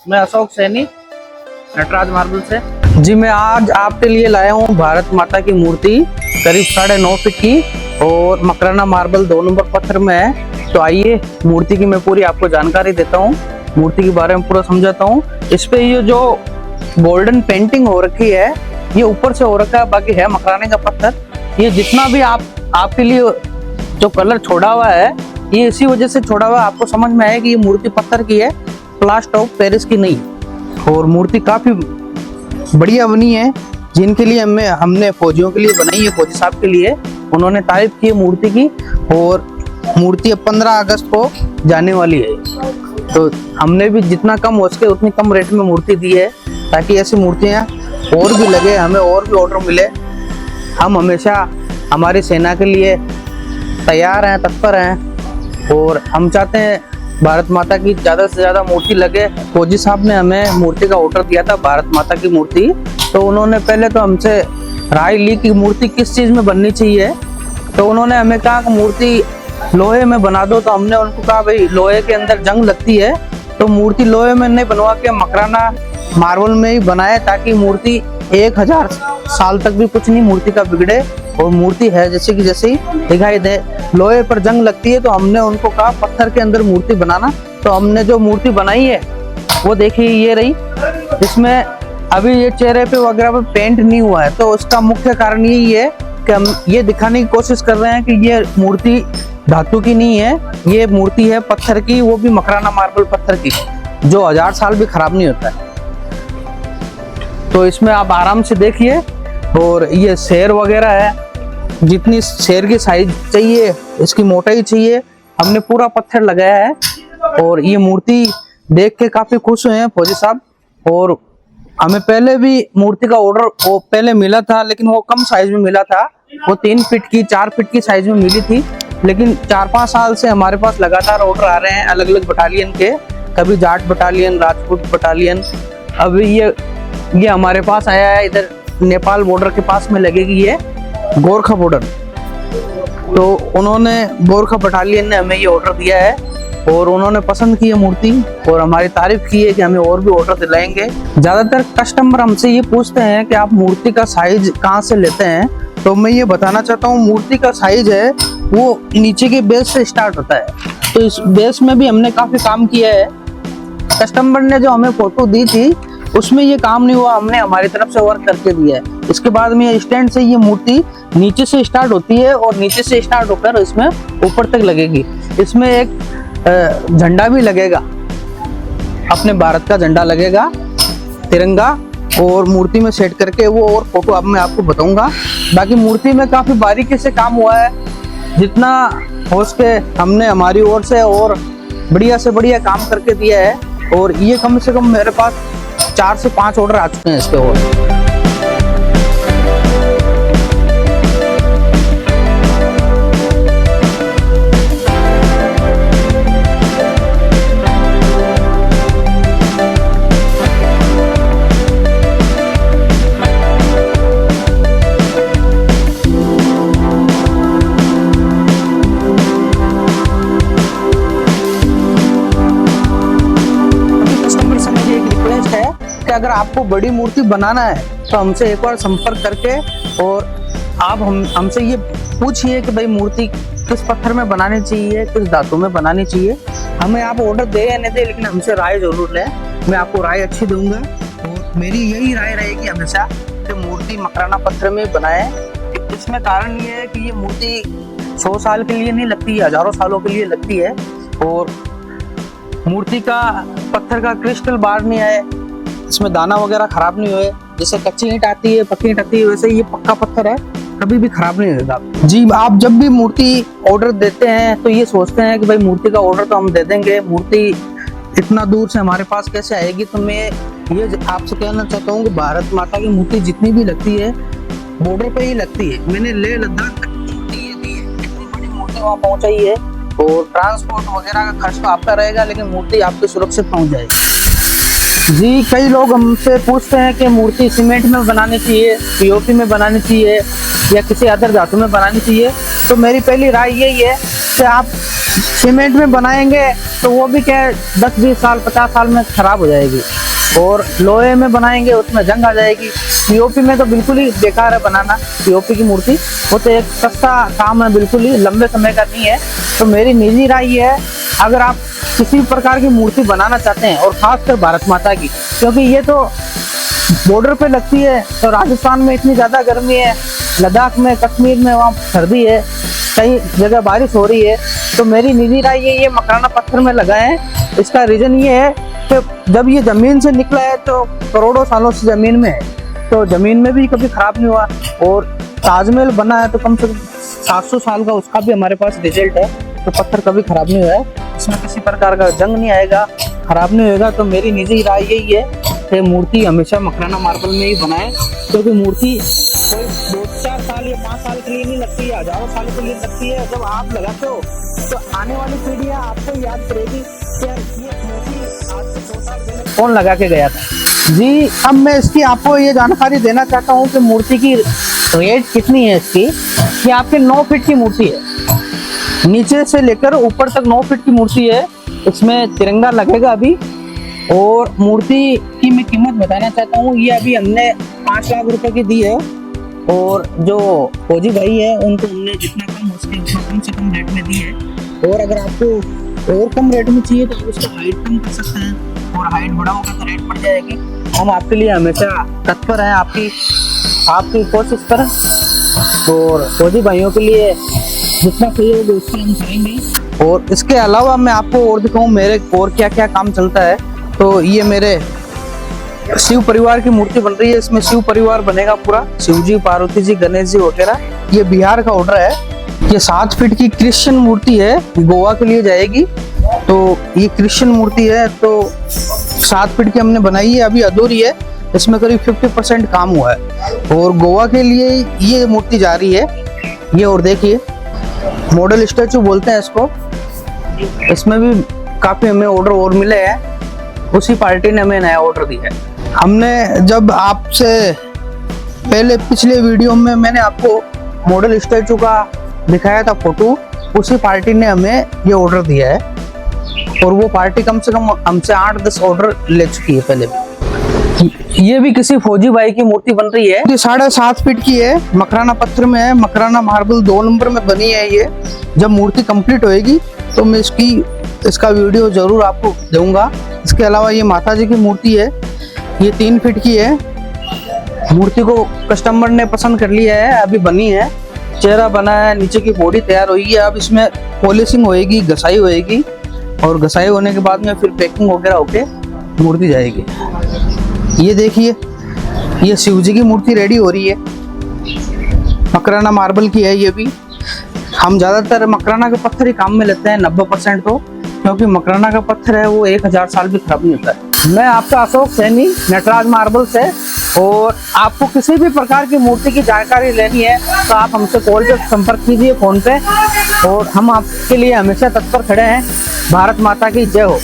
मैं अशोक सैनी नटराज मार्बल से। जी मैं आज आपके लिए लाया हूँ भारत माता की मूर्ति करीब 9.5 फीट की और मकराना मार्बल 2 नंबर पत्थर में है। तो आइए मूर्ति की मैं पूरी आपको जानकारी देता हूँ, मूर्ति के बारे में पूरा समझाता हूँ। इस पे ये जो गोल्डन पेंटिंग हो रखी है ये ऊपर से हो रखा है, बाकी है मकराने का पत्थर। ये जितना भी आपके लिए जो कलर छोड़ा हुआ है ये इसी वजह से छोड़ा हुआ है, आपको समझ में आए कि ये मूर्ति पत्थर की है, प्लास्टर ऑफ पेरिस की नहीं। और मूर्ति काफी बढ़िया बनी है, जिनके लिए हमने फौजियों के लिए बनाई है, फौजी साहब के लिए। उन्होंने तारीफ की है मूर्ति की। और मूर्ति अब 15 अगस्त को जाने वाली है, तो हमने भी जितना कम हो सके उतनी कम रेट में मूर्ति दी है, ताकि ऐसी मूर्तियां और भी लगे, हमें और भी ऑर्डर मिले। हम हमेशा हमारी सेना के लिए तैयार हैं, तत्पर हैं, और हम चाहते हैं भारत माता की ज़्यादा से ज़्यादा मूर्ति लगे। फौजी साहब ने हमें मूर्ति का ऑर्डर दिया था, भारत माता की मूर्ति। तो उन्होंने पहले तो हमसे राय ली कि मूर्ति किस चीज़ में बननी चाहिए। तो उन्होंने हमें कहा कि मूर्ति लोहे में बना दो। तो हमने उनको कहा भाई लोहे के अंदर जंग लगती है, तो मूर्ति लोहे में नहीं बनवा के मकराना मार्बल में ही बनाए, ताकि मूर्ति 1000 साल तक भी कुछ नहीं मूर्ति का बिगड़े और मूर्ति है जैसे कि जैसे ही दिखाई दे। लोहे पर जंग लगती है, तो हमने उनको कहा पत्थर के अंदर मूर्ति बनाना। तो हमने जो मूर्ति बनाई है वो देखिए ये रही। इसमें अभी ये चेहरे पे वगैरह पे पेंट नहीं हुआ है, तो उसका मुख्य कारण यही है कि हम ये दिखाने की कोशिश कर रहे हैं कि ये मूर्ति धातु की नहीं है, ये मूर्ति है पत्थर की, वो भी मकराना मार्बल पत्थर की, जो 1000 साल भी खराब नहीं होता है। तो इसमें आप आराम से देखिए। और ये शेर वगैरह है, जितनी शेर की साइज चाहिए, इसकी मोटाई चाहिए, हमने पूरा पत्थर लगाया है। और ये मूर्ति देख के काफी खुश हुए हैं फौजी साहब। और हमें पहले भी मूर्ति का ऑर्डर वो पहले मिला था, लेकिन वो कम साइज में मिला था, वो 3 फीट की 4 फीट की साइज में मिली थी। लेकिन 4-5 साल से हमारे पास लगातार ऑर्डर आ रहे हैं अलग अलग बटालियन के, कभी जाट बटालियन, राजपूत बटालियन। अभी ये हमारे पास आया है, इधर नेपाल बॉर्डर के पास में लगेगी ये गोरखा बॉर्डर। तो उन्होंने गोरखा बटालियन ने हमें ये ऑर्डर दिया है और उन्होंने पसंद की है मूर्ति और हमारी तारीफ की है कि हमें और भी ऑर्डर दिलाएंगे। ज्यादातर कस्टमर हमसे ये पूछते हैं कि आप मूर्ति का साइज कहाँ से लेते हैं, तो मैं ये बताना चाहता हूँ मूर्ति का साइज है वो नीचे के बेस से स्टार्ट होता है। तो इस बेस में भी हमने काफी काम किया है। कस्टमर ने जो हमें फोटो दी थी उसमें ये काम नहीं हुआ, हमने हमारी तरफ से वर्क करके दिया है। इसके बाद में स्टैंड से ये मूर्ति नीचे से स्टार्ट होती है और नीचे से स्टार्ट होकर इसमें ऊपर तक लगेगी। इसमें एक झंडा भी लगेगा, अपने भारत का झंडा लगेगा, तिरंगा, और मूर्ति में सेट करके वो और फोटो अब मैं आपको बताऊंगा। बाकी मूर्ति में काफी बारीकी से काम हुआ है, जितना हो सके हमने हमारी ओर से और बढ़िया से बढ़िया काम करके दिया है। और ये कम से कम मेरे पास 4 से 5 ऑर्डर आ चुके हैं इसके। और अगर आपको बड़ी मूर्ति बनाना है तो हमसे एक बार संपर्क करके और आप हमसे ये पूछिए कि भाई मूर्ति किस पत्थर में बनानी चाहिए, किस धातु में बनानी चाहिए। हमें आप ऑर्डर दे या नहीं दे, लेकिन हमसे राय जरूर लें, मैं आपको राय अच्छी दूंगा। और मेरी यही राय रहेगी हमेशा कि मूर्ति मकराना पत्थर में बनाए। इसमें कारण ये है कि ये मूर्ति 100 साल के लिए नहीं लगती है, हजारों सालों के लिए लगती है। और मूर्ति का पत्थर का क्रिस्टल बाहर नहीं आए, इसमें दाना वगैरह खराब नहीं हुए। जैसे कच्ची ईंट आती है, पक्की ईंट आती है, वैसे ये पक्का पत्थर है, कभी भी खराब नहीं होगा। जी आप जब भी मूर्ति ऑर्डर देते हैं तो ये सोचते हैं कि भाई मूर्ति का ऑर्डर तो हम दे देंगे, मूर्ति इतना दूर से हमारे पास कैसे आएगी। तो मैं ये आपसे कहना चाहता हूँ कि भारत माता की मूर्ति जितनी भी लगती है बॉर्डर पे ही लगती है। मैंने लेह लद्दाख तक मूर्ति ये दी है, इतनी बड़ी मूर्ति वहाँ पहुँचाई है। और ट्रांसपोर्ट वगैरह का खर्च तो आपका रहेगा, लेकिन मूर्ति आपके सुरक्षित पहुँच जाएगी। जी कई लोग हमसे पूछते हैं कि मूर्ति सीमेंट में बनानी चाहिए, पीओपी में बनानी चाहिए या किसी अदर धातु में बनानी चाहिए। तो मेरी पहली राय यही है कि आप सीमेंट में बनाएंगे तो वो भी क्या 10-20 साल 50 साल में खराब हो जाएगी, और लोहे में बनाएंगे उसमें जंग आ जाएगी। पीओपी में तो बिल्कुल ही बेकार है बनाना पीओपी की मूर्ति, वो तो एक सस्ता काम है, बिल्कुल ही लंबे समय का नहीं है। तो मेरी निजी राय ये है, अगर आप किसी प्रकार की मूर्ति बनाना चाहते हैं और खासकर भारत माता की, क्योंकि ये तो बॉर्डर पे लगती है, तो राजस्थान में इतनी ज्यादा गर्मी है, लद्दाख में कश्मीर में वहाँ सर्दी है, कई जगह बारिश हो रही है, तो मेरी निजी राय ये मकराना पत्थर में लगाएं। इसका रीजन ये है कि जब ये जमीन से निकला है तो करोड़ों सालों से जमीन में है, तो जमीन में भी कभी खराब नहीं हुआ, और ताजमहल बना है तो कम से कम 700 साल का उसका भी हमारे पास रिजल्ट है, तो पत्थर कभी खराब नहीं हुआ है, इसमें किसी प्रकार का जंग नहीं आएगा, खराब नहीं होगा। तो मेरी निजी राय यही है कि मूर्ति हमेशा मकराना मार्बल में ही बनाए, क्योंकि मूर्ति कोई 2-4 साल या 5 साल के लिए नहीं लगती है, हजारों साल के लिए लगती है। जब आप लगाते हो तो आने वाली पीढ़ियां आपको याद करेगी कि यार ये मूर्ति आज से 2 साल पहले कौन लगा के गया था। जी, अब मैं इसकी आपको ये जानकारी देना चाहता हूँ कि मूर्ति की रेट कितनी है इसकी, कि आपके 9 फीट की मूर्ति है, नीचे से लेकर ऊपर तक 9 फीट की मूर्ति है, इसमें तिरंगा लगेगा अभी। और मूर्ति की मैं कीमत बताना चाहता हूँ, ये अभी हमने 5 लाख रुपए की दी है, और जो फौजी भाई है उनको हमने जितना कम हो सके उतना कम से कम रेट में दी है, और अगर आपको और कम रेट में चाहिए तो उसका हाइट कम कर सकते हैं, और हाइट बढ़ाओगे तो रेट बढ़ जाएगी। हम आपके लिए हमेशा तत्पर हैं आपकी कोशिश पर, और फौजी भाइयों के लिए जितना चाहिए होगा उसका हम करेंगे। और इसके अलावा मैं आपको और दिखाऊं मेरे और क्या क्या काम चलता है, तो ये मेरे शिव परिवार की मूर्ति बन रही है, इसमें शिव परिवार बनेगा पूरा, शिव जी, पार्वती जी, गणेश जी वगैरह। ये बिहार का ऑर्डर है। ये 7 फीट की क्रिश्चियन मूर्ति है, गोवा के लिए जाएगी, तो ये क्रिश्चियन मूर्ति है, तो 7 फीट की हमने बनाई है, अभी अधूरी है, इसमें करीब 50% काम हुआ है, और गोवा के लिए ये मूर्ति जा रही है। ये और देखिए मॉडल स्टैचू बोलते हैं इसको, इसमें भी काफी हमें ऑर्डर और मिले हैं, उसी पार्टी ने हमें नया ऑर्डर दिया है। हमने जब आपसे पहले पिछले वीडियो में मैंने आपको मॉडल स्टैचू का दिखाया था फोटो, उसी पार्टी ने हमें ये ऑर्डर दिया है, और वो पार्टी कम से कम हमसे 8-10 ऑर्डर ले चुकी है पहले भी। ये भी किसी फौजी भाई की मूर्ति बन रही है, ये 7.5 फीट की है, मकराना पत्थर में है, मकराना मार्बल 2 नंबर में बनी है। ये जब मूर्ति कंप्लीट होएगी तो मैं इसका वीडियो जरूर आपको दूंगा। इसके अलावा ये माता जी की मूर्ति है, ये 3 फीट की है, मूर्ति को कस्टमर ने पसंद कर लिया है, अभी बनी है, चेहरा बना है, नीचे की बॉडी तैयार हुई है, अब इसमें पॉलिशिंग होएगी, घसाई होएगी, और घसाई होने के बाद में फिर पैकिंग वगैरह होके मूर्ति जाएगी। ये देखिए ये शिव जी की मूर्ति रेडी हो रही है, मकराना मार्बल की है। ये भी हम ज्यादातर मकराना का पत्थर ही काम में लेते हैं 90% तो, क्योंकि मकराना का पत्थर है वो 1000 साल भी खराब नहीं होता है। मैं आपका अशोक सैनी नटराज मार्बल से, और आपको किसी भी प्रकार की मूर्ति की जानकारी लेनी है तो आप हमसे कॉल पे संपर्क कीजिए, फोन पे, और हम आपके लिए हमेशा तत्पर खड़े हैं। भारत माता की जय हो।